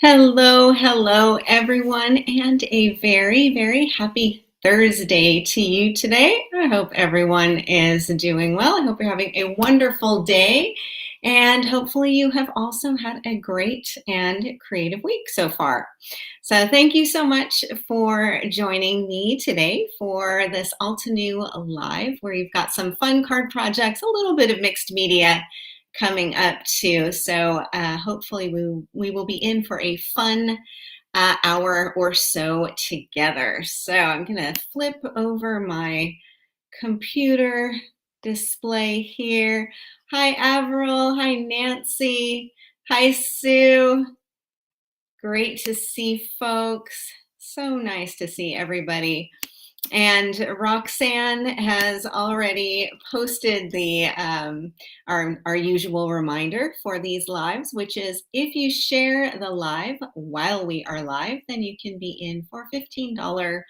Hello, hello, everyone, and a very, very happy Thursday to you today. I hope everyone is doing well. I hope you're having a wonderful day, and hopefully, you have also had a great and creative week so far. So, thank you so much for joining me today for this Altenew Live, where you've got some fun card projects, a little bit of mixed media coming up too. So hopefully we will be in for a fun hour or so together. So I'm going to flip over my computer display here. Hi, Avril. Hi, Nancy. Hi, Sue. Great to see folks. So nice to see everybody. And Roxanne has already posted the our usual reminder for these lives, which is if you share the live while we are live, then you can be in for a $15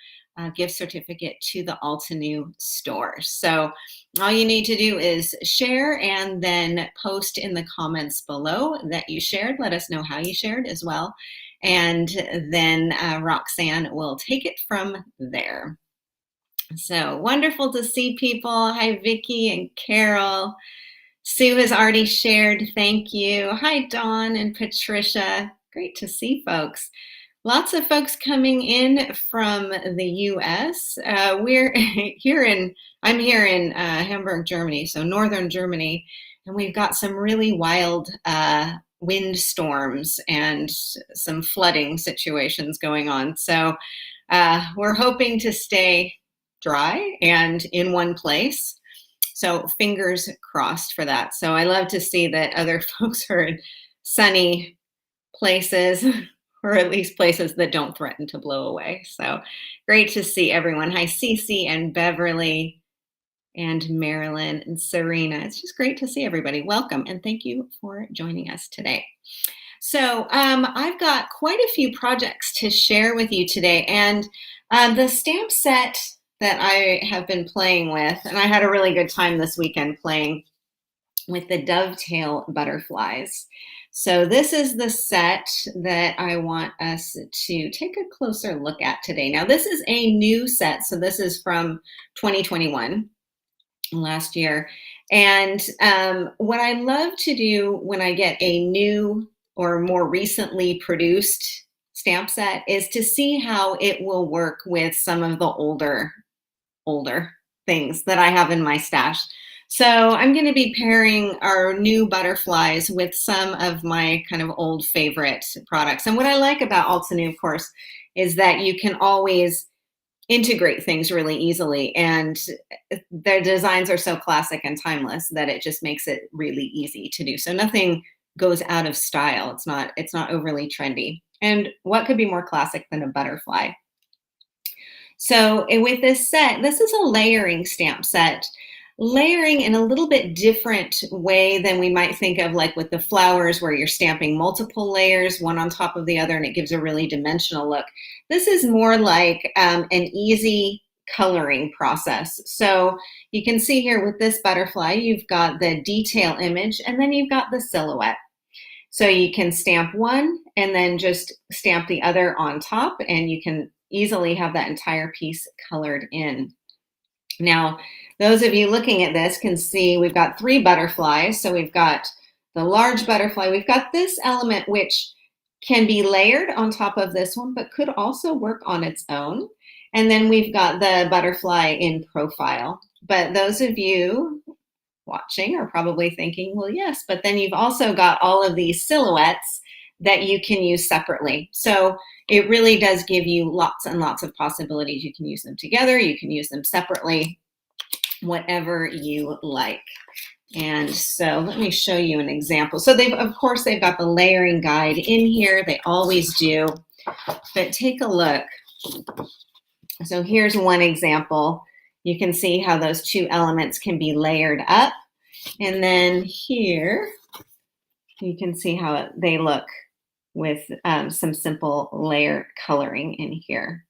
gift certificate to the Altenew store. So all you need to do is share and then post in the comments below that you shared. Let us know how you shared as well. And then Roxanne will take it from there. So wonderful to see people. Hi, Vicki and Carol. Sue has already shared. Thank you. Hi, Dawn and Patricia. Great to see folks. Lots of folks coming in from the U.S. We're here in, I'm here in Hamburg, Germany, so northern Germany, and we've got some really wild wind storms and some flooding situations going on. So we're hoping to stay dry and in one place. So fingers crossed for that. So I love to see that other folks are in sunny places or at least places that don't threaten to blow away. So great to see everyone. Hi, Cece and Beverly and Marilyn and Serena. It's just great to see everybody. Welcome and thank you for joining us today. So I've got quite a few projects to share with you today, and the stamp set that I have been playing with, and I had a really good time this weekend playing with the Dovetail Butterflies. So this is the set that I want us to take a closer look at today. Now this is a new set, so this is from 2021, last year. And what I love to do when I get a new or more recently produced stamp set is to see how it will work with some of the older things that I have in my stash. So I'm going to be pairing our new butterflies with some of my kind of old favorite products. And what I like about Altenew, of course, is that you can always integrate things really easily, and their designs are so classic and timeless that it just makes it really easy to do. So nothing goes out of style. It's not overly trendy. And what could be more classic than a butterfly? So with this set, this is a layering stamp set. Layering in a little bit different way than we might think of, like with the flowers where you're stamping multiple layers, one on top of the other, and it gives a really dimensional look. This is more like an easy coloring process. So you can see here with this butterfly, you've got the detail image, and then you've got the silhouette. So you can stamp one and then just stamp the other on top, and you can easily have that entire piece colored in. Now, those of you looking at this can see we've got three butterflies. So we've got the large butterfly. We've got this element which can be layered on top of this one, but could also work on its own. And then we've got the butterfly in profile. But those of you watching are probably thinking, well, yes, but then you've also got all of these silhouettes that you can use separately. So it really does give you lots and lots of possibilities. You can use them together, you can use them separately, whatever you like. And so let me show you an example. So of course, they've got the layering guide in here. They always do, but take a look. So here's one example. You can see how those two elements can be layered up. And then here, you can see how they look with some simple layer coloring in here.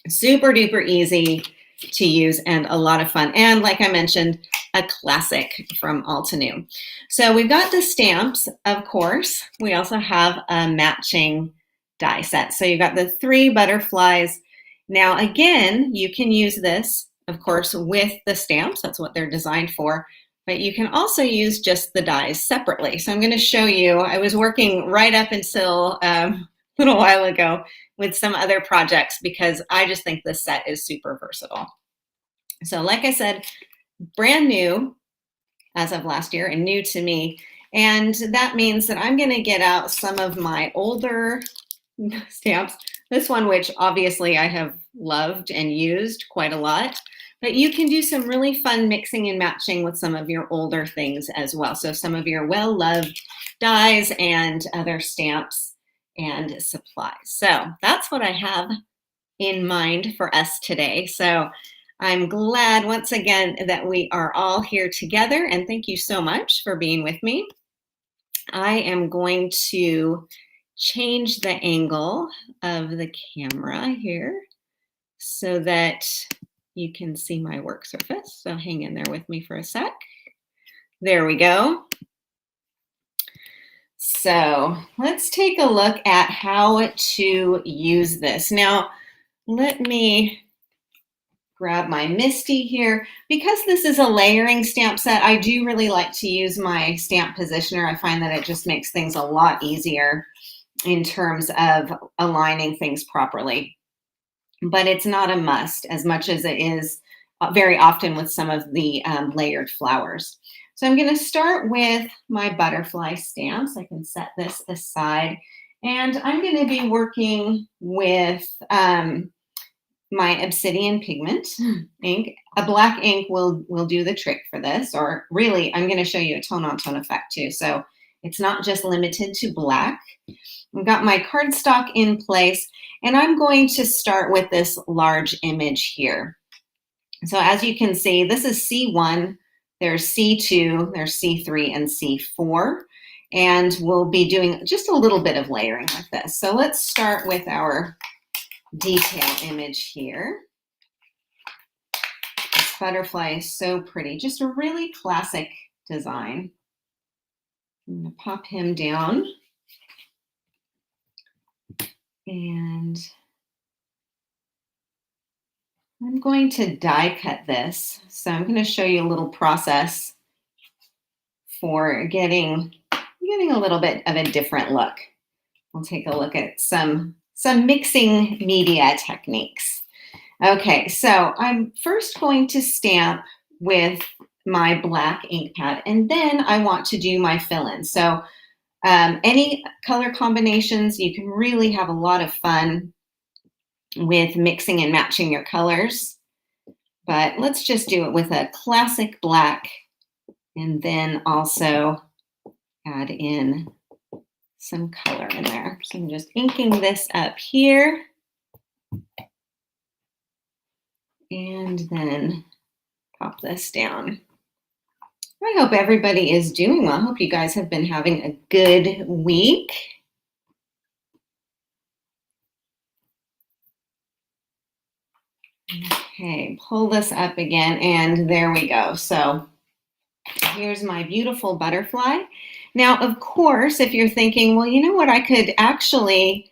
Super duper easy to use and a lot of fun. And like I mentioned, a classic from all to new. So we've got the stamps, of course. We also have a matching die set. So you've got the 3 butterflies. Now, again, you can use this, of course, with the stamps. That's what they're designed for. But you can also use just the dies separately. So I'm going to show you. I was working right up until a little while ago with some other projects because I just think this set is super versatile. So like I said, brand new as of last year and new to me. And that means that I'm going to get out some of my older stamps. This one, which obviously I have loved and used quite a lot. But you can do some really fun mixing and matching with some of your older things as well. So some of your well-loved dies and other stamps and supplies. So that's what I have in mind for us today. So I'm glad once again that we are all here together, and thank you so much for being with me. I am going to change the angle of the camera here so that you can see my work surface. So hang in there with me for a sec. There we go. So let's take a look at how to use this. Now, let me grab my Misty here. Because this is a layering stamp set, I do really like to use my stamp positioner. I find that it just makes things a lot easier in terms of aligning things properly. But it's not a must as much as it is very often with some of the layered flowers. So I'm going to start with my butterfly stamps. I can set this aside. And I'm going to be working with my obsidian pigment ink. A black ink will do the trick for this, or really, I'm going to show you a tone-on-tone effect too. So it's not just limited to black. I've got my cardstock in place, and I'm going to start with this large image here. So as you can see, this is C1, there's C2, there's C3, and C4. And we'll be doing just a little bit of layering with this. So let's start with our detail image here. This butterfly is so pretty, just a really classic design. I'm going to pop him down. And I'm going to die cut this. So I'm going to show you a little process for getting a little bit of a different look. We'll take a look at some mixing media techniques. Okay, so I'm first going to stamp with my black ink pad, and then I want to do my fill-in. So any color combinations, you can really have a lot of fun with mixing and matching your colors. But let's just do it with a classic black and then also add in some color in there. So I'm just inking this up here. And then pop this down. I hope everybody is doing well. I hope you guys have been having a good week. Okay, pull this up again, and there we go. So here's my beautiful butterfly. Now, of course, if you're thinking, well, you know what, I could actually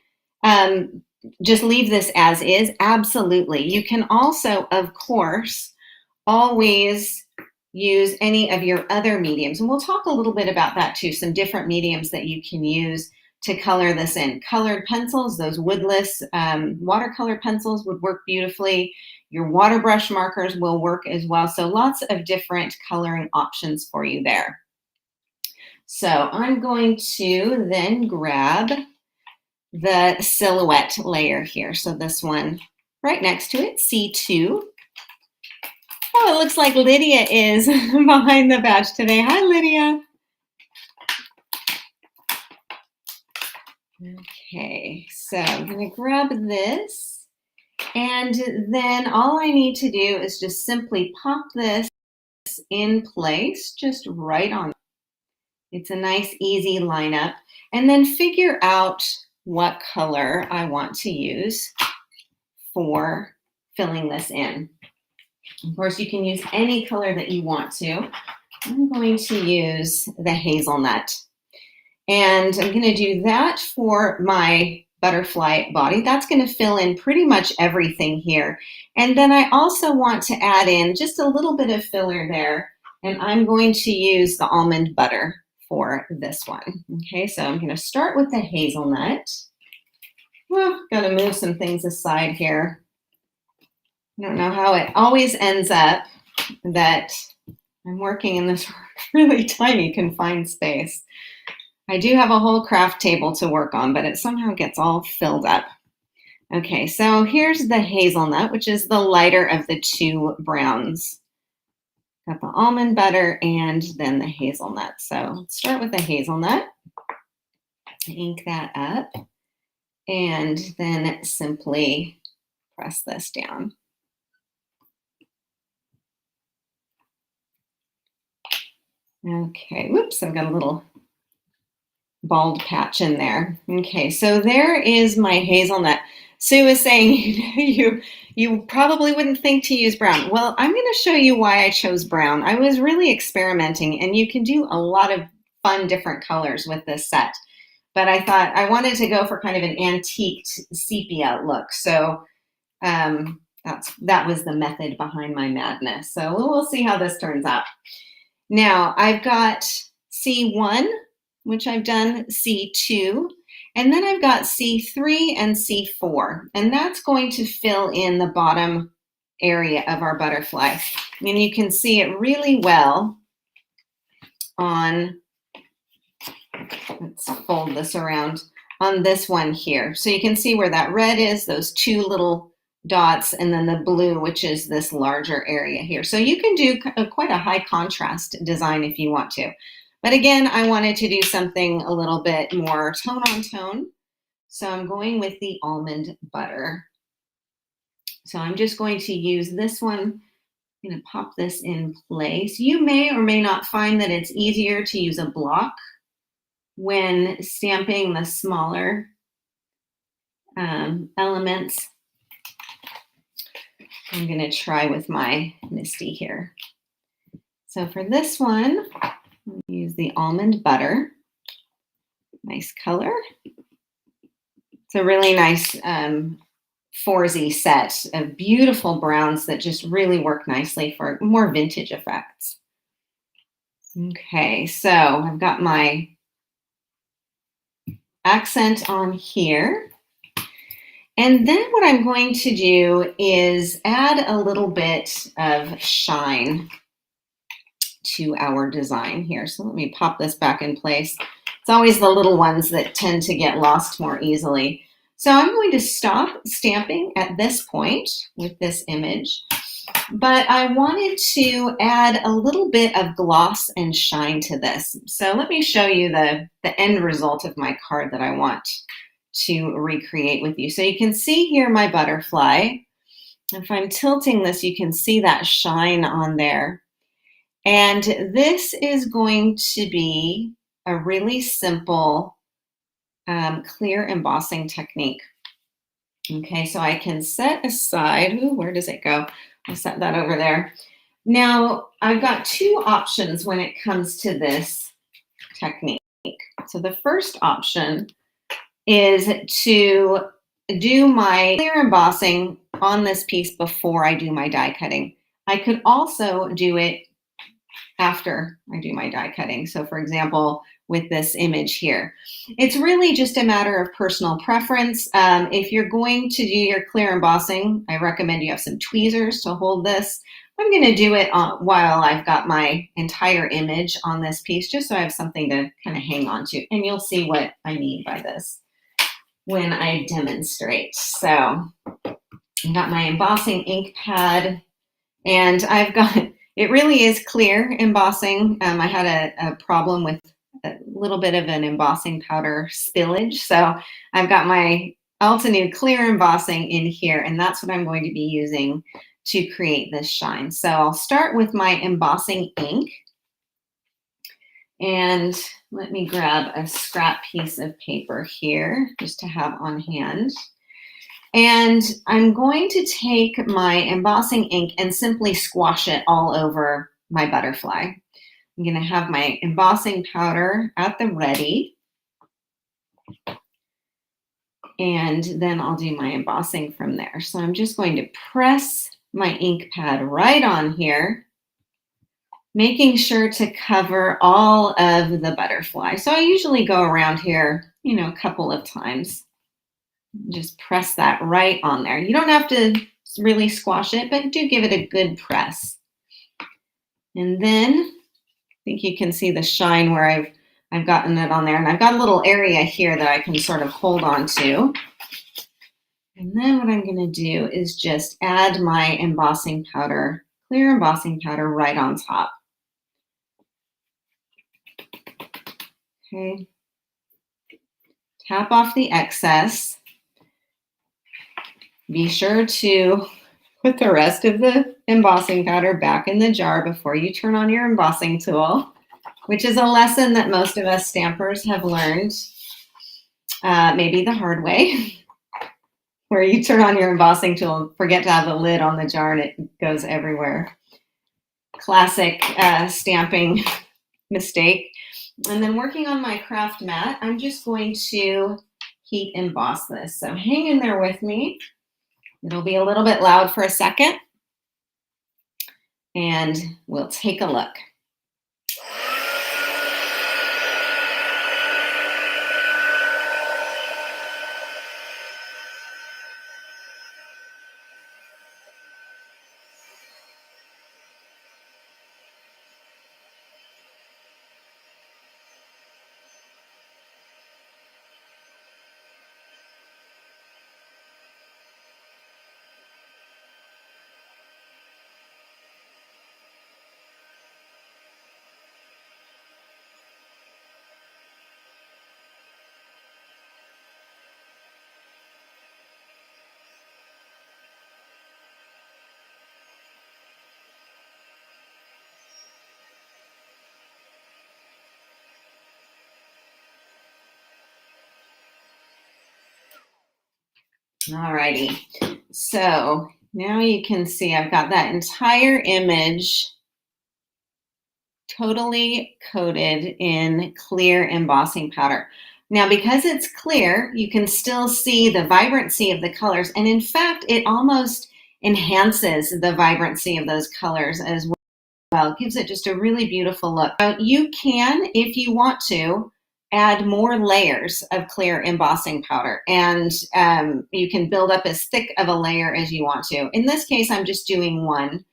just leave this as is. Absolutely. You can also, of course, always use any of your other mediums. And we'll talk a little bit about that too, some different mediums that you can use to color this in. Colored pencils, those woodless watercolor pencils would work beautifully. Your water brush markers will work as well. So lots of different coloring options for you there. So I'm going to then grab the silhouette layer here. So this one right next to it, C2. Oh, it looks like Lydia is behind the badge today. Hi, Lydia. Okay, so I'm going to grab this, and then all I need to do is just simply pop this in place, just right on. It's a nice, easy lineup, and then figure out what color I want to use for filling this in. Of course, you can use any color that you want to. I'm going to use the hazelnut. And I'm going to do that for my butterfly body. That's going to fill in pretty much everything here. And then I also want to add in just a little bit of filler there. And I'm going to use the almond butter for this one. Okay, so I'm going to start with the hazelnut. Well, got to move some things aside here. I don't know how it always ends up that I'm working in this really tiny confined space. I do have a whole craft table to work on, but it somehow gets all filled up. Okay, so here's the hazelnut, which is the lighter of the two browns. Got the almond butter and then the hazelnut. So let's start with the hazelnut. Ink that up and then simply press this down. Okay, whoops, I've got a little bald patch in there. Okay, so there is my hazelnut. Sue is saying you probably wouldn't think to use brown. Well, I'm going to show you why I chose brown. I was really experimenting, and you can do a lot of fun different colors with this set. But I thought I wanted to go for kind of an antiqued sepia look. So that was the method behind my madness. So we'll see how this turns out. Now I've got C1, which I've done C2, and then I've got C3 and C4, and that's going to fill in the bottom area of our butterfly. And you can see it really well on, let's fold this around, on this one here. So you can see where that red is, those two little dots, and then the blue, which is this larger area here. So you can do quite a high contrast design if you want to. But again, I wanted to do something a little bit more tone on tone. So I'm going with the almond butter. So I'm just going to use this one. I'm going to pop this in place. You may or may not find that it's easier to use a block when stamping the smaller elements. I'm going to try with my Misty here. So for this one, I'll use the almond butter. Nice color. It's a really nice 4Z set of beautiful browns that just really work nicely for more vintage effects. Okay, so I've got my accent on here. And then what I'm going to do is add a little bit of shine to our design here. So let me pop this back in place. It's always the little ones that tend to get lost more easily. So I'm going to stop stamping at this point with this image, but I wanted to add a little bit of gloss and shine to this. So let me show you the end result of my card that I want to recreate with you. So you can see here my butterfly. If I'm tilting this, you can see that shine on there. And this is going to be a really simple clear embossing technique. Okay, so I can set aside, ooh, where does it go? I'll set that over there. Now, I've got two options when it comes to this technique. So the first option is to do my clear embossing on this piece before I do my die cutting. I could also do it after I do my die cutting. So for example, with this image here, it's really just a matter of personal preference. If you're going to do your clear embossing, I recommend you have some tweezers to hold this. I'm going to do it while I've got my entire image on this piece, just so I have something to kind of hang on to. And you'll see what I mean by this when I demonstrate. So I've got my embossing ink pad, and I've got, it really is clear embossing. I had a problem with a little bit of an embossing powder spillage. So I've got my Altenew clear embossing in here, and that's what I'm going to be using to create this shine. So I'll start with my embossing ink. And let me grab a scrap piece of paper here just to have on hand. And I'm going to take my embossing ink and simply squash it all over my butterfly. I'm going to have my embossing powder at the ready. And then I'll do my embossing from there. So I'm just going to press my ink pad right on here, making sure to cover all of the butterfly. So I usually go around here, a couple of times. Just press that right on there. You don't have to really squash it, but do give it a good press. And then I think you can see the shine where I've gotten it on there, and I've got a little area here that I can sort of hold on to. And then what I'm going to do is just add my embossing powder, clear embossing powder right on top. Okay. Tap off the excess. Be sure to put the rest of the embossing powder back in the jar before you turn on your embossing tool, which is a lesson that most of us stampers have learned, maybe the hard way, where you turn on your embossing tool and forget to have the lid on the jar and it goes everywhere. Classic stamping mistake. And then working on my craft mat, I'm just going to heat emboss this. So hang in there with me. It'll be a little bit loud for a second, and we'll take a look. Alrighty, so now you can see I've got that entire image totally coated in clear embossing powder. Now, because it's clear, you can still see the vibrancy of the colors, and in fact, it almost enhances the vibrancy of those colors as well. It gives it just a really beautiful look. You can, if you want to, add more layers of clear embossing powder, and you can build up as thick of a layer as you want to. In this case, I'm just doing one.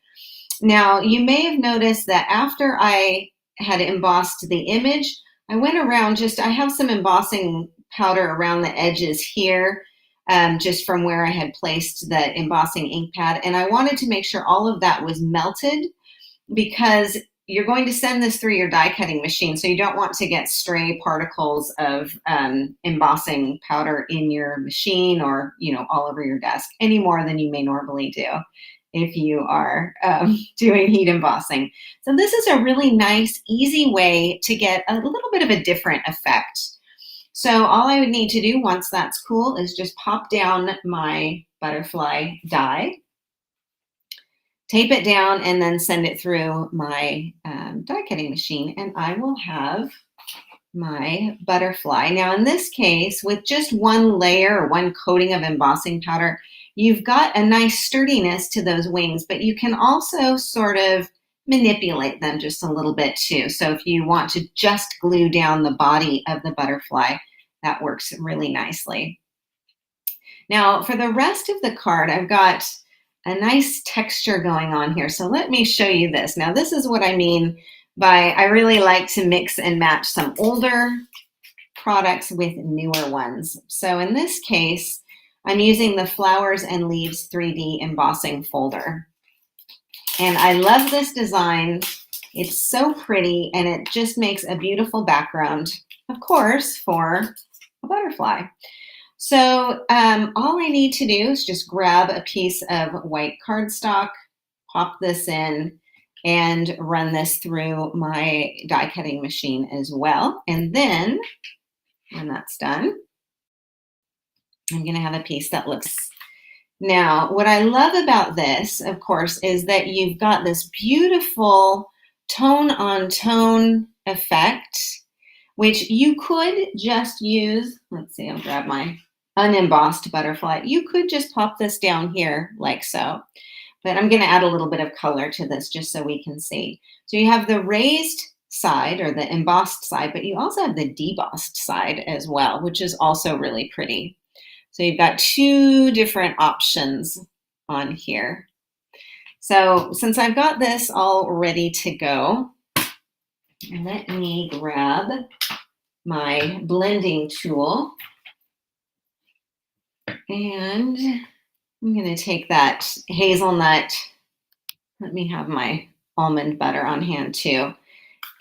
Now, you may have noticed that after I had embossed the image, I went around I have some embossing powder around the edges here, just from where I had placed the embossing ink pad, and I wanted to make sure all of that was melted, because you're going to send this through your die cutting machine, so you don't want to get stray particles of embossing powder in your machine or all over your desk any more than you may normally do if you are doing heat embossing. So this is a really nice, easy way to get a little bit of a different effect. So all I would need to do once that's cool is just pop down my butterfly die, tape it down, and then send it through my die cutting machine, and I will have my butterfly. Now, in this case, with just one layer or one coating of embossing powder, you've got a nice sturdiness to those wings, but you can also sort of manipulate them just a little bit too. So if you want to just glue down the body of the butterfly, that works really nicely. Now, for the rest of the card, I've got a nice texture going on here. So let me show you this. Now, this is what I mean by I really like to mix and match some older products with newer ones. So in this case, I'm using the Flowers and Leaves 3D embossing folder. And I love this design. It's so pretty, and it just makes a beautiful background, of course, for a butterfly. So all I need to do is just grab a piece of white cardstock, pop this in, and run this through my die cutting machine as well. And then when that's done, I'm going to have a piece that looks Now, what I love about this, of course, is that you've got this beautiful tone on tone effect, which you could just use. Let's see, I'll grab my unembossed butterfly. You could just pop this down here like so, but I'm going to add a little bit of color to this just so we can see. So you have the raised side or the embossed side, but you also have the debossed side as well, which is also really pretty. So you've got two different options on here. So since I've got this all ready to go, let me grab my blending tool, and I'm going to take that hazelnut. Let me have my almond butter on hand too.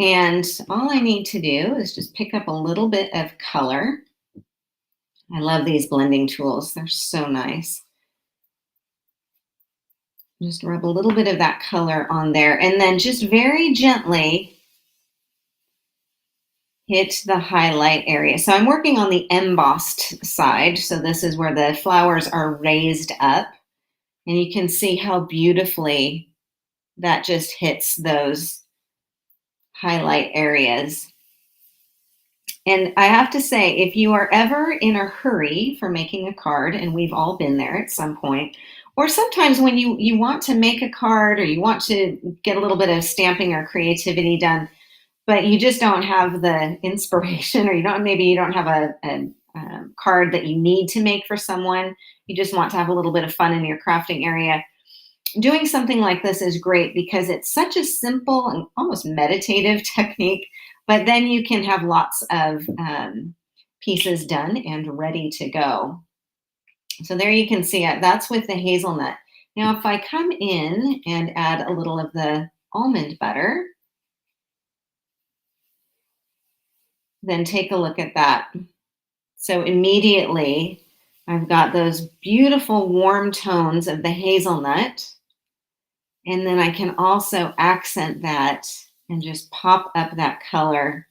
And all I need to do is just pick up a little bit of color. I love these blending tools. They're so nice. Just rub a little bit of that color on there, and then just very gently hit the highlight area. So I'm working on the embossed side. So this is where the flowers are raised up, and you can see how beautifully that just hits those highlight areas. And I have to say, if you are ever in a hurry for making a card, and we've all been there at some point, or sometimes when you want to make a card or you want to get a little bit of stamping or creativity done, but you just don't have the inspiration, or maybe you don't have a card that you need to make for someone, you just want to have a little bit of fun in your crafting area. Doing something like this is great because it's such a simple and almost meditative technique, but then you can have lots of pieces done and ready to go. So there you can see it. That's with the hazelnut. Now, if I come in and add a little of the almond butter, then take a look at that. So immediately I've got those beautiful warm tones of the hazelnut. And then I can also accent that and just pop up that color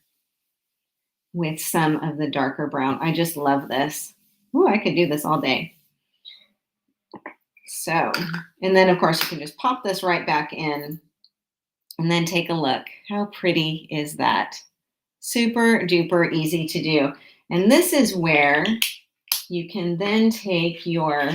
with some of the darker brown. I just love this. Ooh, I could do this all day. So, and then of course you can just pop this right back in and then take a look. How pretty is that? Super duper easy to do. And this is where you can then take your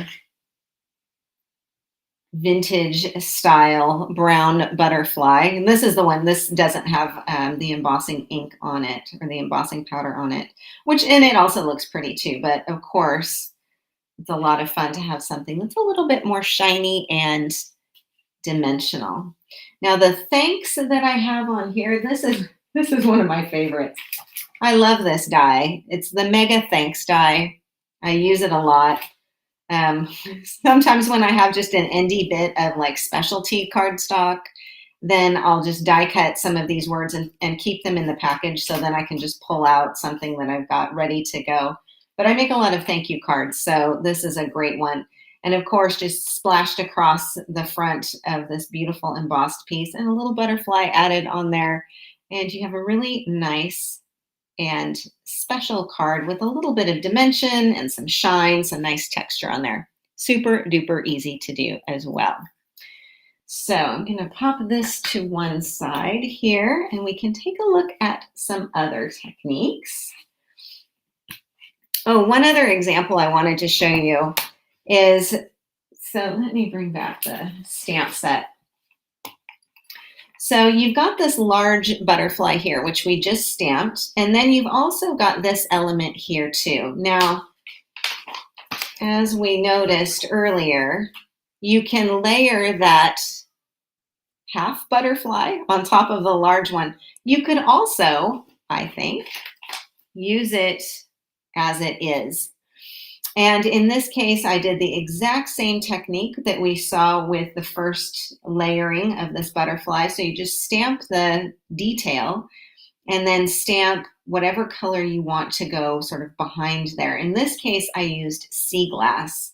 vintage style brown butterfly. And this is the one, this doesn't have the embossing ink on it or the embossing powder on it, and it also looks pretty too. But of course, it's a lot of fun to have something that's a little bit more shiny and dimensional. Now the thanks that I have on here, this is one of my favorites. I love this die. It's the Mega Thanks die. I use it a lot. Sometimes when I have just an indie bit of like specialty cardstock, then I'll just die cut some of these words and keep them in the package, so then I can just pull out something that I've got ready to go. But I make a lot of thank you cards, so this is a great one. And of course, just splashed across the front of this beautiful embossed piece and a little butterfly added on there. And you have a really nice and special card with a little bit of dimension and some shine, some nice texture on there. Super duper easy to do as well. So I'm going to pop this to one side here, and we can take a look at some other techniques. Oh, one other example I wanted to show you is, so let me bring back the stamp set. So you've got this large butterfly here, which we just stamped, and then you've also got this element here too. Now, as we noticed earlier, you can layer that half butterfly on top of the large one. You could also, I think, use it as it is. And in this case, I did the exact same technique that we saw with the first layering of this butterfly. So you just stamp the detail and then stamp whatever color you want to go sort of behind there. In this case, I used sea glass.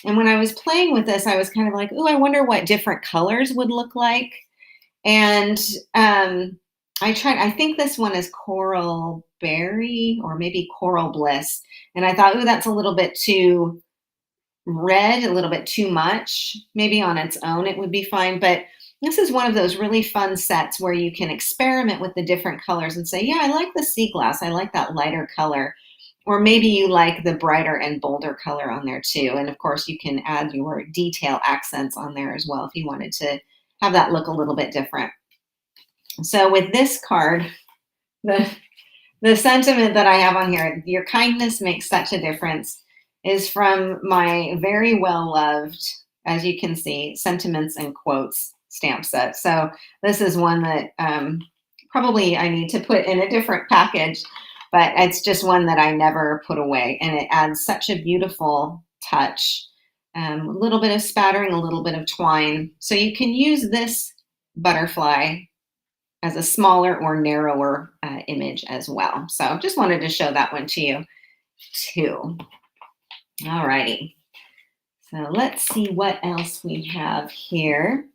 And when I was playing with this, I was kind of like, oh, I wonder what different colors would look like. And I think this one is Coral Berry or maybe Coral Bliss. And I thought, oh, that's a little bit too red a little bit too much. Maybe on its own it would be fine, but this is one of those really fun sets where you can experiment with the different colors and say, yeah, I like the sea glass. I like that lighter color. Or maybe you like the brighter and bolder color on there too. And of course, you can add your detail accents on there as well if you wanted to have that look a little bit different. So with this card, the sentiment that I have on here, your kindness makes such a difference, is from my very well loved, as you can see, sentiments and quotes stamp set. So this is one that probably I need to put in a different package, but it's just one that I never put away, and it adds such a beautiful touch. A little bit of spattering, a little bit of twine. So you can use this butterfly as a smaller or narrower image as well. So just wanted to show that one to you too. All righty. So let's see what else we have here.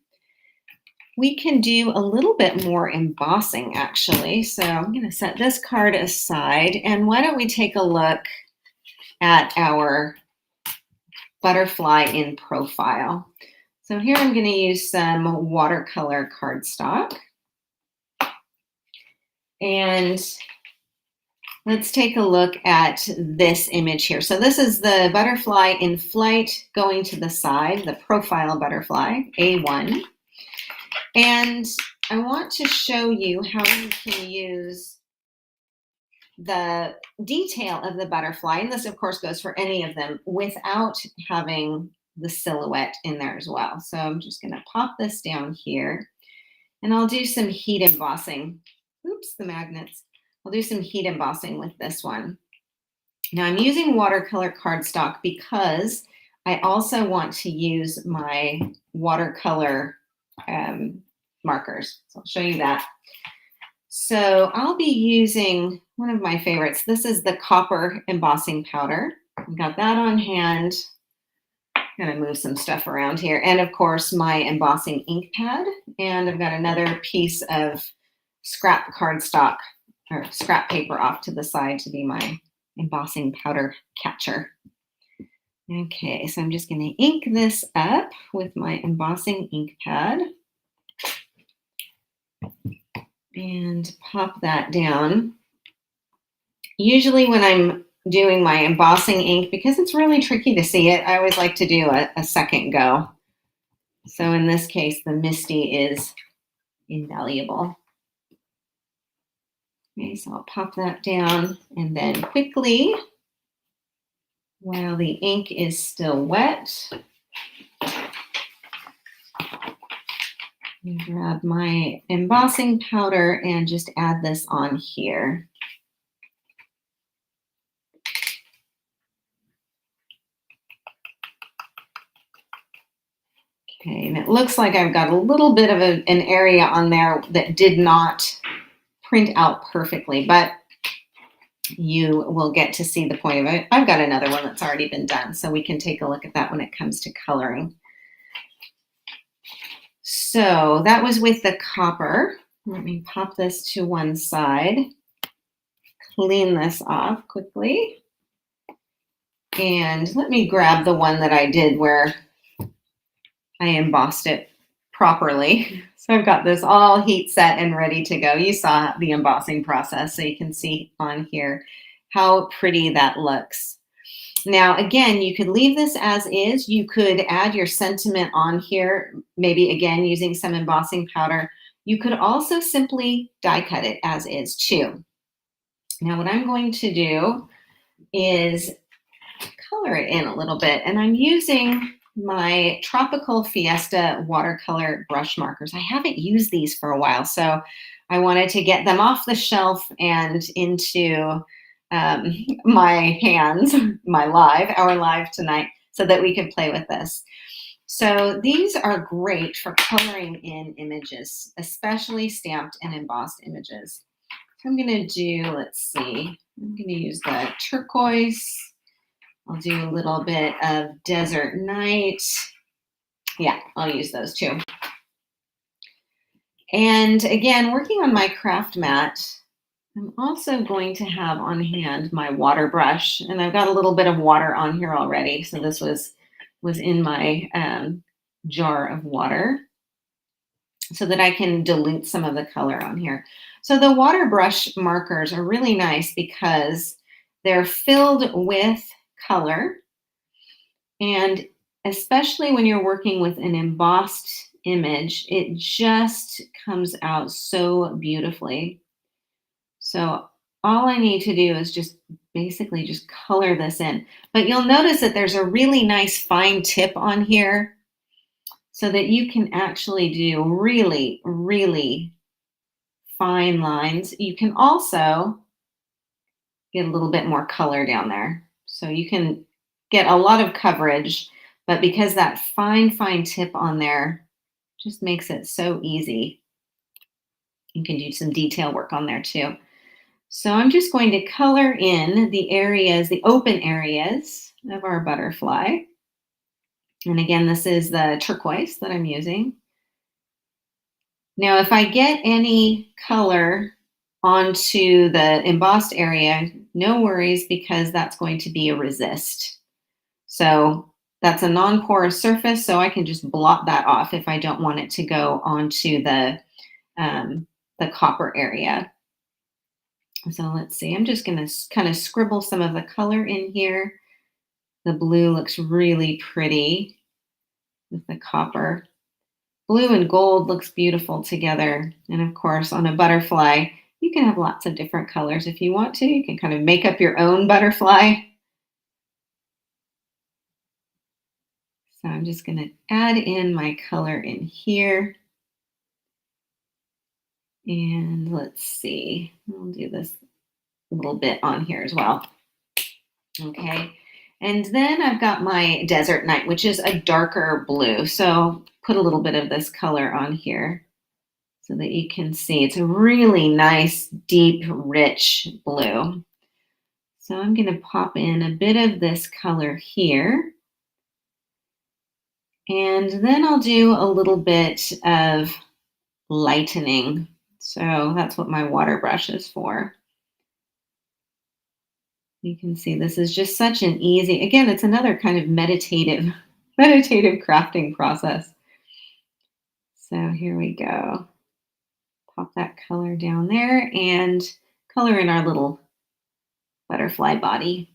We can do a little bit more embossing actually. So I'm going to set this card aside, and why don't we take a look at our butterfly in profile. So here I'm going to use some watercolor cardstock. And let's take a look at this image here. So this is the butterfly in flight going to the side, the profile butterfly, A1. And I want to show you how you can use the detail of the butterfly, and this of course goes for any of them, without having the silhouette in there as well. So I'm just going to pop this down here, and I'll do some heat embossing. Oops, the magnets. I'll do some heat embossing with this one. Now I'm using watercolor cardstock because I also want to use my watercolor markers. So I'll show you that. So I'll be using one of my favorites. This is the copper embossing powder. I've got that on hand. I'm going to move some stuff around here. And of course, my embossing ink pad. And I've got another piece of scrap cardstock or scrap paper off to the side to be my embossing powder catcher. Okay, so I'm just going to ink this up with my embossing ink pad and pop that down. Usually when I'm doing my embossing ink, because it's really tricky to see it, I always like to do a second go. So in this case, the Misty is invaluable. Okay, so I'll pop that down, and then quickly, while the ink is still wet, grab my embossing powder and just add this on here. Okay, and it looks like I've got a little bit of an area on there that did not print out perfectly, but you will get to see the point of it. I've got another one that's already been done, so we can take a look at that when it comes to coloring. So that was with the copper. Let me pop this to one side, clean this off quickly, and let me grab the one that I did where I embossed it properly. So I've got this all heat set and ready to go. You saw the embossing process, so you can see on here how pretty that looks. Now, again, you could leave this as is. You could add your sentiment on here, maybe again using some embossing powder. You could also simply die cut it as is too. Now, what I'm going to do is color it in a little bit, and I'm using my Tropical Fiesta watercolor brush markers. I haven't used these for a while, so I wanted to get them off the shelf and into my hands, our live tonight, so that we could play with this. So these are great for coloring in images, especially stamped and embossed images. So I'm going to do, let's see, I'm going to use the turquoise. I'll do a little bit of Desert Night. Yeah, I'll use those too. And again, working on my craft mat, I'm also going to have on hand my water brush. And I've got a little bit of water on here already. So this was was in my jar of water so that I can dilute some of the color on here. So the water brush markers are really nice because they're filled with color, and especially when you're working with an embossed image, it just comes out so beautifully. So all I need to do is just basically just color this in. But you'll notice that there's a really nice fine tip on here so that you can actually do really, really fine lines. You can also get a little bit more color down there. So you can get a lot of coverage, but because that fine, fine tip on there just makes it so easy. You can do some detail work on there too. So I'm just going to color in the areas, the open areas of our butterfly. And again, this is the turquoise that I'm using. Now, if I get any color onto the embossed area, no worries, because that's going to be a resist. So that's a non-porous surface, so I can just blot that off if I don't want it to go onto the copper area. So let's see, I'm just going to kind of scribble some of the color in here. The blue looks really pretty with the copper. Blue and gold looks beautiful together. And of course, on a butterfly, you can have lots of different colors if you want to. You can kind of make up your own butterfly. So I'm just going to add in my color in here. And let's see, I'll do this a little bit on here as well. Okay, and then I've got my Desert Night, which is a darker blue. So put a little bit of this color on here so that you can see it's a really nice, deep, rich blue. So I'm going to pop in a bit of this color here. And then I'll do a little bit of lightening. So that's what my water brush is for. You can see this is just such an easy, again, it's another kind of meditative crafting process. So here we go. Pop that color down there and color in our little butterfly body.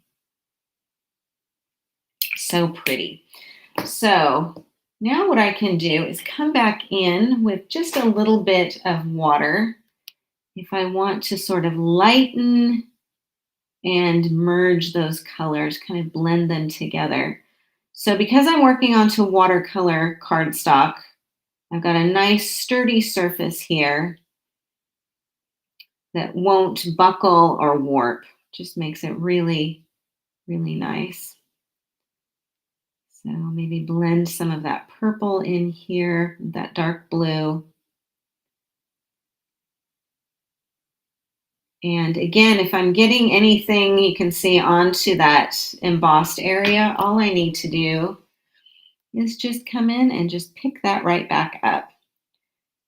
So pretty. So now what I can do is come back in with just a little bit of water if I want to sort of lighten and merge those colors, kind of blend them together. So because I'm working onto watercolor cardstock, I've got a nice sturdy surface here that won't buckle or warp. Just makes it really, really nice. So maybe blend some of that purple in here, that dark blue. And again, if I'm getting anything you can see onto that embossed area, all I need to do is just come in and just pick that right back up.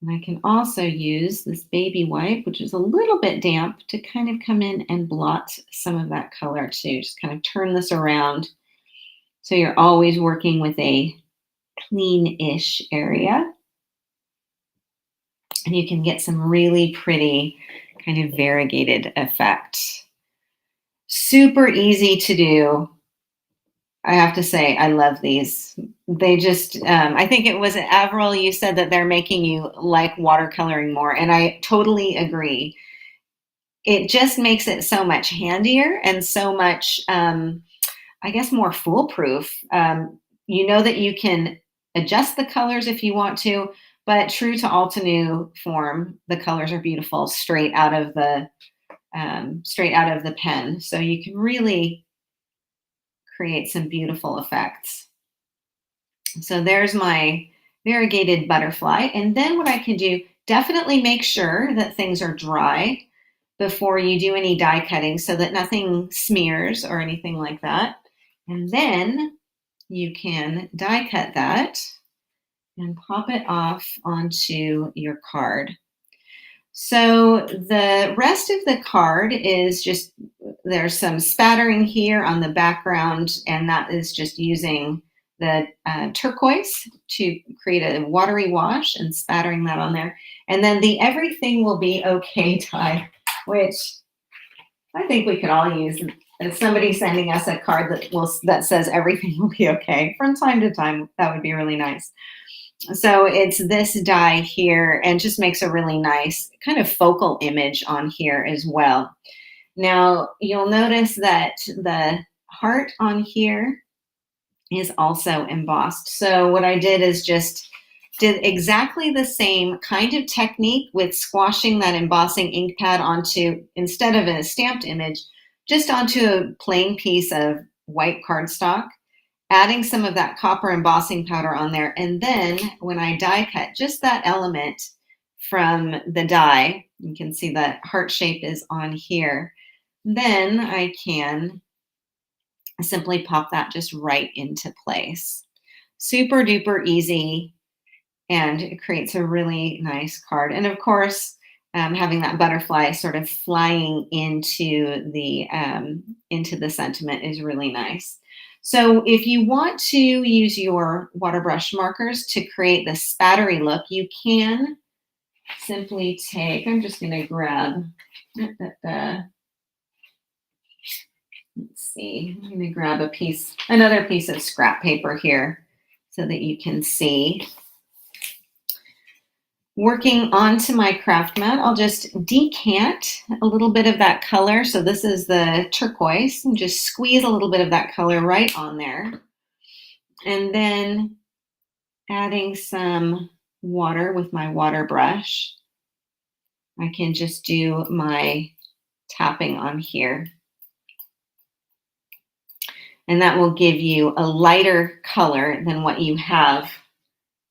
And I can also use this baby wipe, which is a little bit damp, to kind of come in and blot some of that color too. Just kind of turn this around so you're always working with a clean-ish area. And you can get some really pretty kind of variegated effect. Super easy to do. I have to say, I love these. They just, I think it was Avril, you said that they're making you like watercoloring more, and I totally agree. It just makes it so much handier and so much, I guess, more foolproof. You know that you can adjust the colors if you want to, but true to Altenew form, the colors are beautiful straight out of the pen. So you can really create some beautiful effects. So there's my variegated butterfly. And then what I can do, definitely make sure that things are dry before you do any die cutting so that nothing smears or anything like that. And then you can die cut that and pop it off onto your card. So the rest of the card is just, there's some spattering here on the background, and that is just using the turquoise to create a watery wash and spattering that on there. And then the everything will be okay die, which I think we could all use. If somebody sending us a card that says everything will be okay from time to time, that would be really nice. So it's this die here and just makes a really nice kind of focal image on here as well. Now you'll notice that the heart on here is also embossed. So what I did is just did exactly the same kind of technique with squashing that embossing ink pad onto, instead of a stamped image, just onto a plain piece of white cardstock, adding some of that copper embossing powder on there. And then when I die cut just that element from the die, you can see that heart shape is on here, then I can simply pop that just right into place. Super duper easy, and it creates a really nice card. And of course, having that butterfly sort of flying into the sentiment is really nice. So if you want to use your water brush markers to create the spattery look, you can simply take, I'm just going to grab, let's see, I'm going to grab another piece of scrap paper here so that you can see. Working onto my craft mat, I'll just decant a little bit of that color. So this is the turquoise, and just squeeze a little bit of that color right on there. And then adding some water with my water brush, I can just do my tapping on here. And that will give you a lighter color than what you have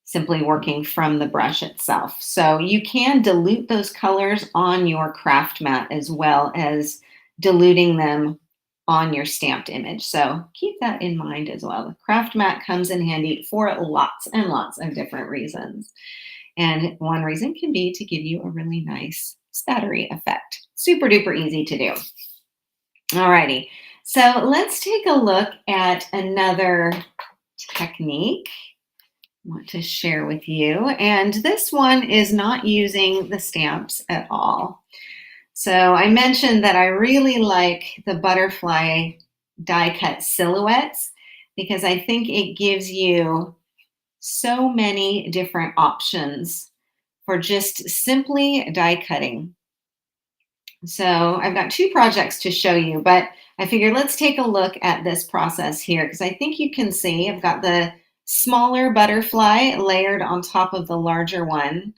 simply working from the brush itself. So you can dilute those colors on your craft mat as well as diluting them on your stamped image. So keep that in mind as well. The craft mat comes in handy for lots and lots of different reasons. And one reason can be to give you a really nice spattery effect. Super duper easy to do. Alrighty, so let's take a look at another technique I want to share with you. And this one is not using the stamps at all. So I mentioned that I really like the butterfly die cut silhouettes because I think it gives you so many different options for just simply die cutting. So I've got two projects to show you, but I figured let's take a look at this process here because I think you can see I've got the smaller butterfly layered on top of the larger one.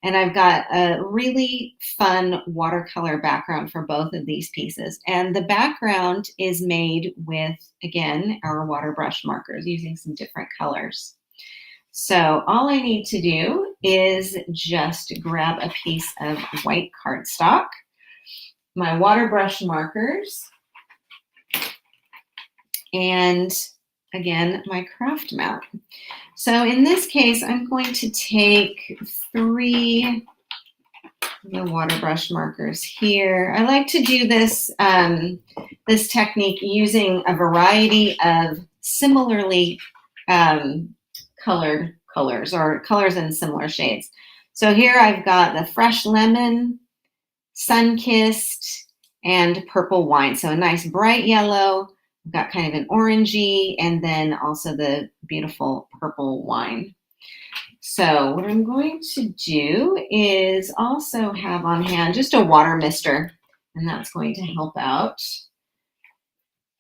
And I've got a really fun watercolor background for both of these pieces. And the background is made with, again, our water brush markers using some different colors. So all I need to do is just grab a piece of white cardstock, my water brush markers, and again, my craft mat. So in this case, I'm going to take 3 the water brush markers here. I like to do this, this technique using a variety of similarly colored colors or colors in similar shades. So here I've got the fresh lemon, sun-kissed, and purple wine. So a nice bright yellow. I've got kind of an orangey, and then also the beautiful purple wine. So what I'm going to do is also have on hand just a water mister, and that's going to help out.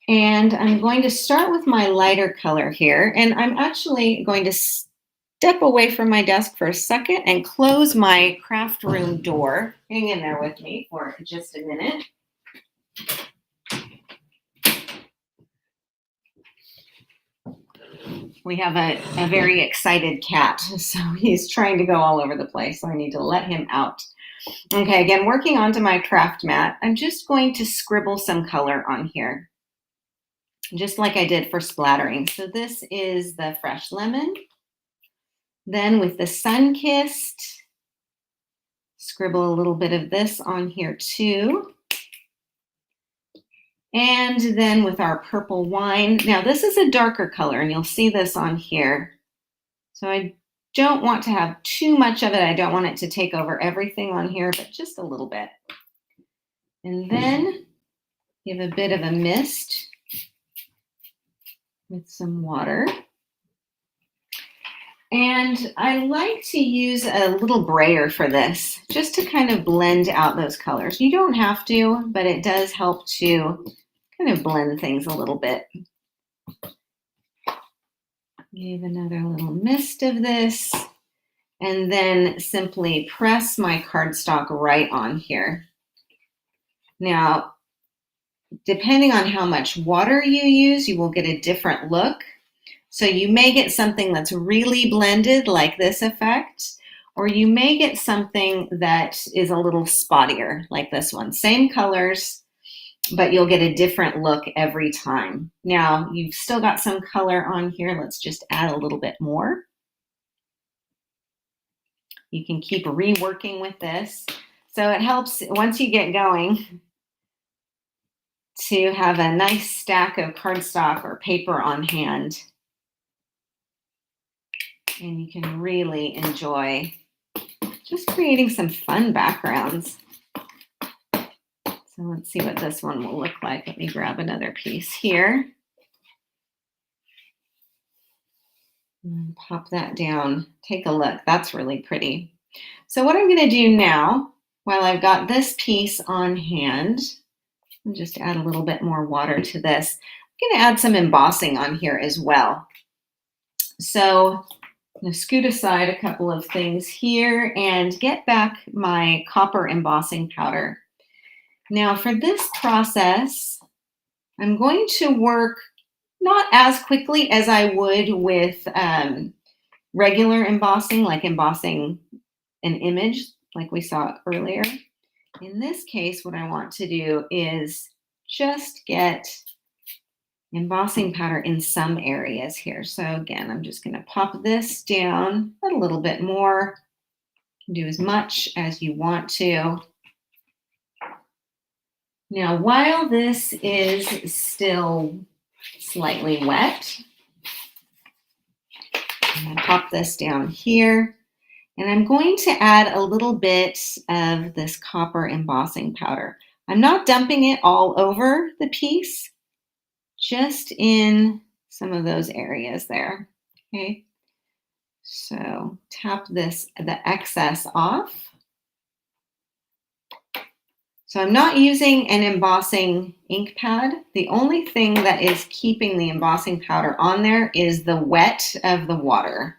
And I'm going to start with my lighter color here, and I'm actually going to step away from my desk for a second and close my craft room door. Hang in there with me for just a minute. We have a very excited cat, so he's trying to go all over the place, so I need to let him out. Okay, again, working onto my craft mat, I'm just going to scribble some color on here, just like I did for splattering. So this is the fresh lemon. Then with the sun-kissed, scribble a little bit of this on here too. And then with our purple wine, now this is a darker color and you'll see this on here. So I don't want to have too much of it. I don't want it to take over everything on here, but just a little bit. And then give a bit of a mist with some water. And I like to use a little brayer for this, just to kind of blend out those colors. You don't have to, but it does help to kind of blend things a little bit. Give another little mist of this, and then simply press my cardstock right on here. Now, depending on how much water you use, you will get a different look. So you may get something that's really blended, like this effect, or you may get something that is a little spottier, like this one. Same colors, but you'll get a different look every time. Now, you've still got some color on here. Let's just add a little bit more. You can keep reworking with this. So it helps, once you get going, to have a nice stack of cardstock or paper on hand. And you can really enjoy just creating some fun backgrounds. So let's see what this one will look like. Let me grab another piece here. And pop that down. Take a look. That's really pretty. So what I'm going to do now, while I've got this piece on hand, I'll just add a little bit more water to this. I'm going to add some embossing on here as well. So I'm going to scoot aside a couple of things here and get back my copper embossing powder. Now for this process, I'm going to work not as quickly as I would with regular embossing, like embossing an image like we saw earlier. In this case, what I want to do is just get embossing powder in some areas here. So again, I'm just going to pop this down a little bit more. You can do as much as you want to. Now, while this is still slightly wet, I'm going to pop this down here. And I'm going to add a little bit of this copper embossing powder. I'm not dumping it all over the piece, just in some of those areas there, okay? So tap this, the excess off. So I'm not using an embossing ink pad. The only thing that is keeping the embossing powder on there is the wet of the water.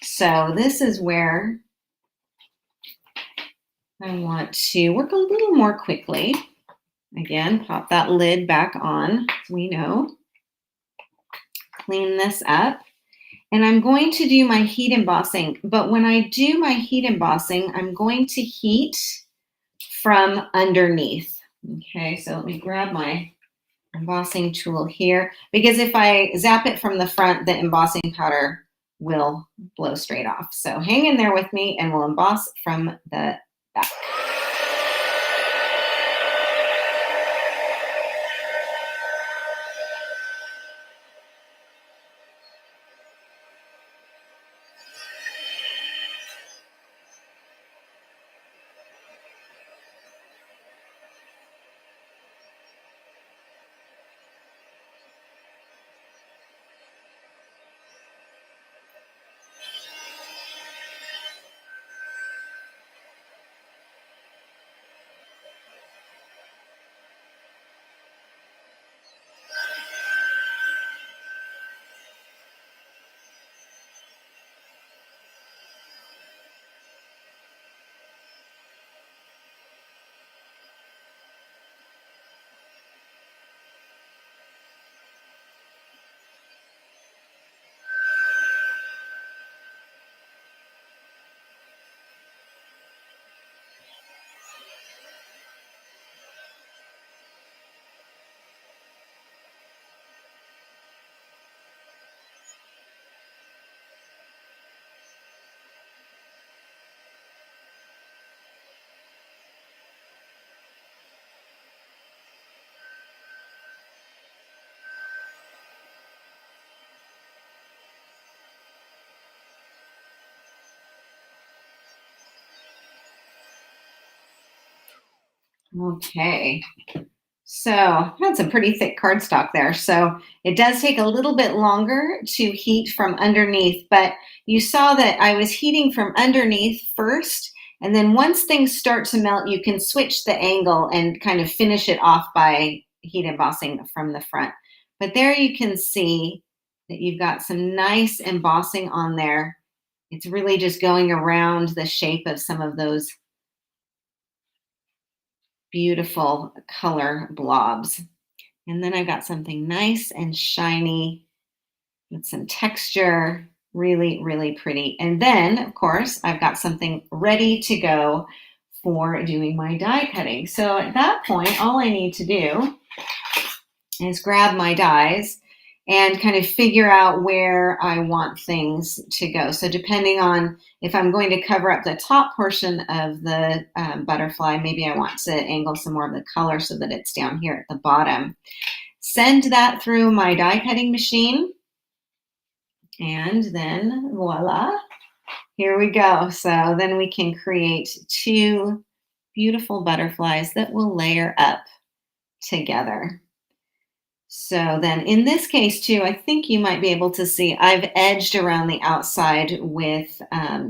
So this is where I want to work a little more quickly. Again, pop that lid back on, we know. Clean this up. And I'm going to do my heat embossing. But when I do my heat embossing, I'm going to heat from underneath. Okay, so let me grab my embossing tool here, because if I zap it from the front, the embossing powder will blow straight off. So hang in there with me and we'll emboss from the back. Okay. So that's a pretty thick cardstock there. So it does take a little bit longer to heat from underneath, but you saw that I was heating from underneath first. And then once things start to melt, you can switch the angle and kind of finish it off by heat embossing from the front. But there you can see that you've got some nice embossing on there. It's really just going around the shape of some of those beautiful color blobs. And then I've got something nice and shiny with some texture, really, really pretty. And then, of course, I've got something ready to go for doing my die cutting. So at that point, all I need to do is grab my dies and kind of figure out where I want things to go. So depending on if I'm going to cover up the top portion of the butterfly, maybe I want to angle some more of the color so that it's down here at the bottom. Send that through my die cutting machine. And then voila, here we go. So then we can create two beautiful butterflies that will layer up together. So then in this case too, I think you might be able to see I've edged around the outside with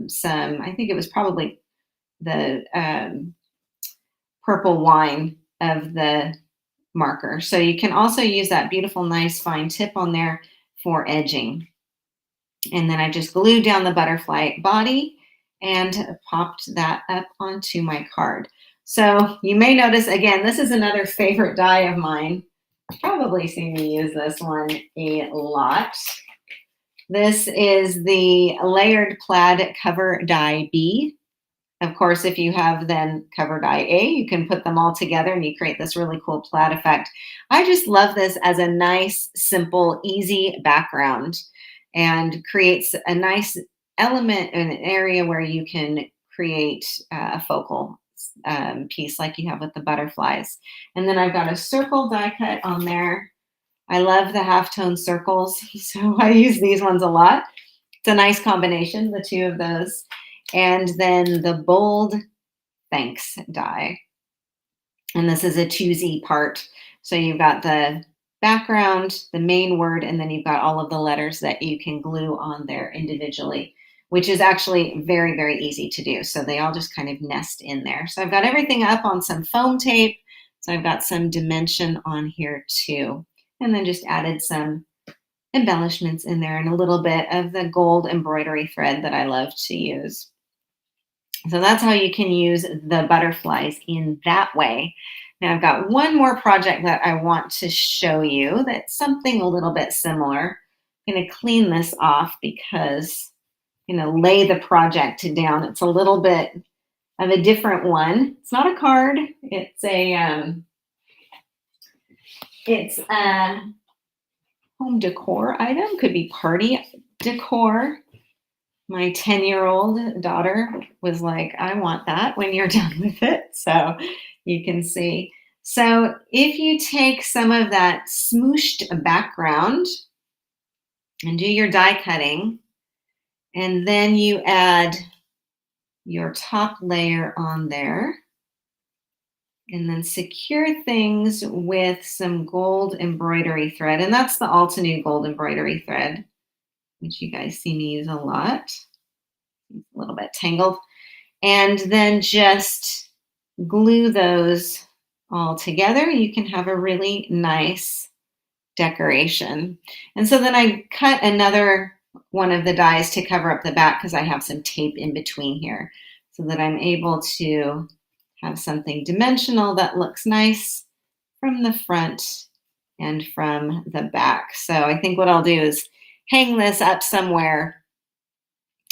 some, I think it was probably the purple wine of the marker. So you can also use that beautiful, nice fine tip on there for edging. And then I just glued down the butterfly body and popped that up onto my card. So you may notice, again, this is another favorite die of mine. Probably seen me use this one a lot. This is the Layered Plaid Cover Die B. Of course, if you have then Cover Die A, you can put them all together and you create this really cool plaid effect. I just love this as a nice, simple, easy background and creates a nice element in an area where you can create a focal piece like you have with the butterflies. And then I've got a circle die cut on there. I love the halftone circles, so I use these ones a lot. It's a nice combination, the two of those. And then the bold thanks die. And this is a 2Z part. So you've got the background, the main word, and then you've got all of the letters that you can glue on there individually, which is actually very, very easy to do. So they all just kind of nest in there. So I've got everything up on some foam tape. So I've got some dimension on here too. And then just added some embellishments in there and a little bit of the gold embroidery thread that I love to use. So that's how you can use the butterflies in that way. Now I've got one more project that I want to show you that's something a little bit similar. I'm going to clean this off because I'm going to lay the project down. It's a little bit of a different one. It's not a card. It's a home decor item. Could be party decor. My 10-year-old daughter was like, I want that when you're done with it. So you can see. So if you take some of that smooshed background and do your die cutting, and then you add your top layer on there, and then secure things with some gold embroidery thread. And that's the Altenew gold embroidery thread, which you guys see me use a lot. It's a little bit tangled. And then just glue those all together. You can have a really nice decoration. And so then I cut another one of the dies to cover up the back because I have some tape in between here so that I'm able to have something dimensional that looks nice from the front and from the back. So I think what I'll do is hang this up somewhere.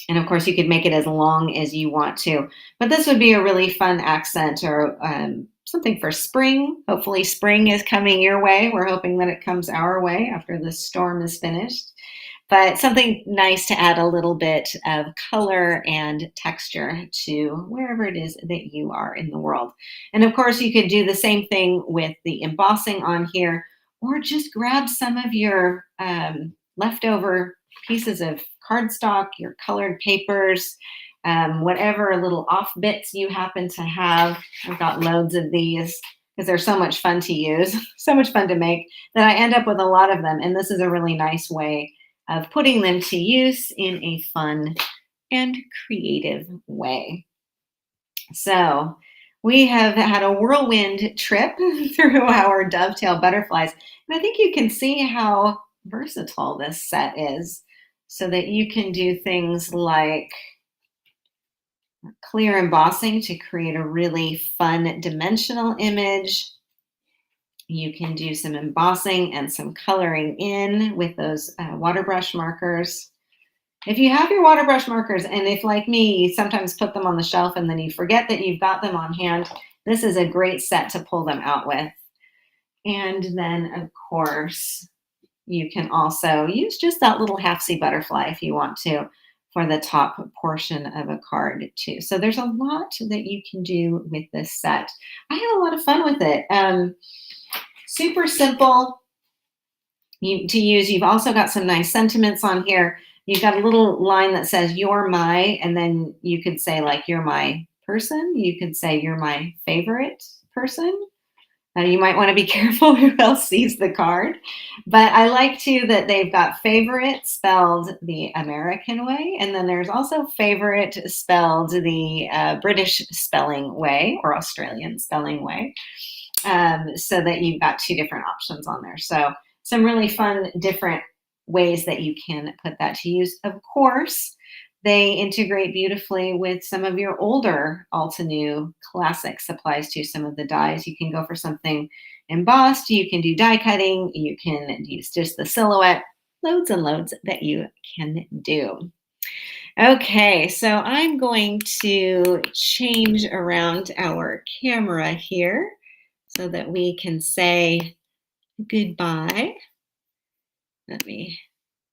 And of course, you could make it as long as you want to. But this would be a really fun accent or something for spring. Hopefully spring is coming your way. We're hoping that it comes our way after the storm is finished. But something nice to add a little bit of color and texture to wherever it is that you are in the world. And of course, you could do the same thing with the embossing on here, or just grab some of your leftover pieces of cardstock, your colored papers, whatever little off bits you happen to have. I've got loads of these because they're so much fun to use, so much fun to make, that I end up with a lot of them. And this is a really nice way of putting them to use in a fun and creative way. So we have had a whirlwind trip through our Dovetail Butterflies. And I think you can see how versatile this set is, so that you can do things like clear embossing to create a really fun dimensional image. You can do some embossing and some coloring in with those water brush markers. If you have your water brush markers, and if, like me, you sometimes put them on the shelf and then you forget that you've got them on hand, this is a great set to pull them out with. And then, of course, you can also use just that little half-C butterfly if you want to for the top portion of a card too. So there's a lot that you can do with this set. I had a lot of fun with it. Super simple to use. You've also got some nice sentiments on here. You've got a little line that says "you're my," and then you could say like "you're my person." You could say "you're my favorite person." You might want to be careful who else sees the card. But I like too that they've got favorite spelled the American way, and then there's also favorite spelled the British spelling way or Australian spelling way, so that you've got two different options on there. So some really fun different ways that you can put that to use. Of course, they integrate beautifully with some of your older Altenew classic supplies too. Some of the dies, you can go for something embossed, you can do die cutting, you can use just the silhouette, loads and loads that you can do. Okay, so I'm going to change around our camera here so that we can say goodbye. Let me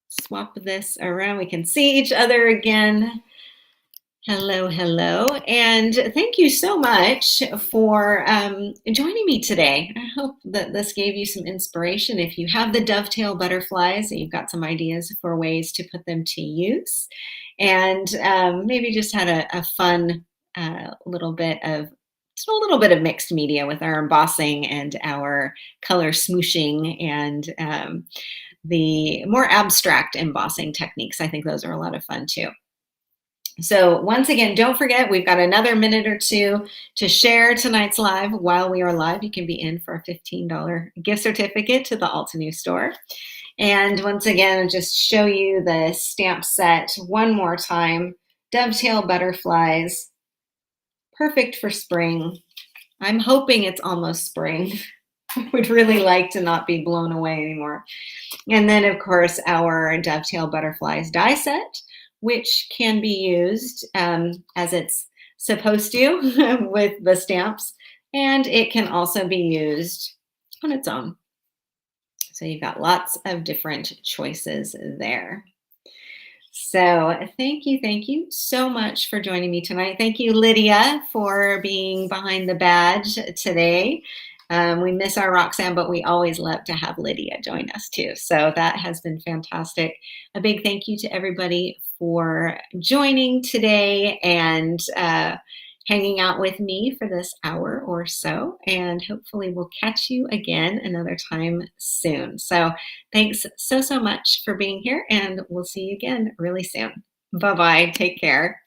swap this around. We can see each other again. Hello, hello. And thank you so much for joining me today. I hope that this gave you some inspiration. If you have the Dovetail Butterflies, you've got some ideas for ways to put them to use. And maybe just had a fun little bit of mixed media with our embossing and our color smooshing and the more abstract embossing techniques. I think those are a lot of fun too. So once again, don't forget, we've got another minute or two to share tonight's live. While we are live, you can be in for a $15 gift certificate to the Altenew store. And once again, I'll just show you the stamp set one more time. Dovetail Butterflies, perfect for spring. I'm hoping it's almost spring. I would really like to not be blown away anymore. And then, of course, our Dovetail Butterflies die set, which can be used as it's supposed to with the stamps. And it can also be used on its own. So you've got lots of different choices there. So thank you so much for joining me tonight. Thank you, Lydia, for being behind the badge today. We miss our Roxanne, but we always love to have Lydia join us too. So that has been fantastic. A big thank you to everybody for joining today and hanging out with me for this hour or so. And hopefully we'll catch you again another time soon. So thanks so much for being here, and we'll see you again really soon. Bye-bye. Take care.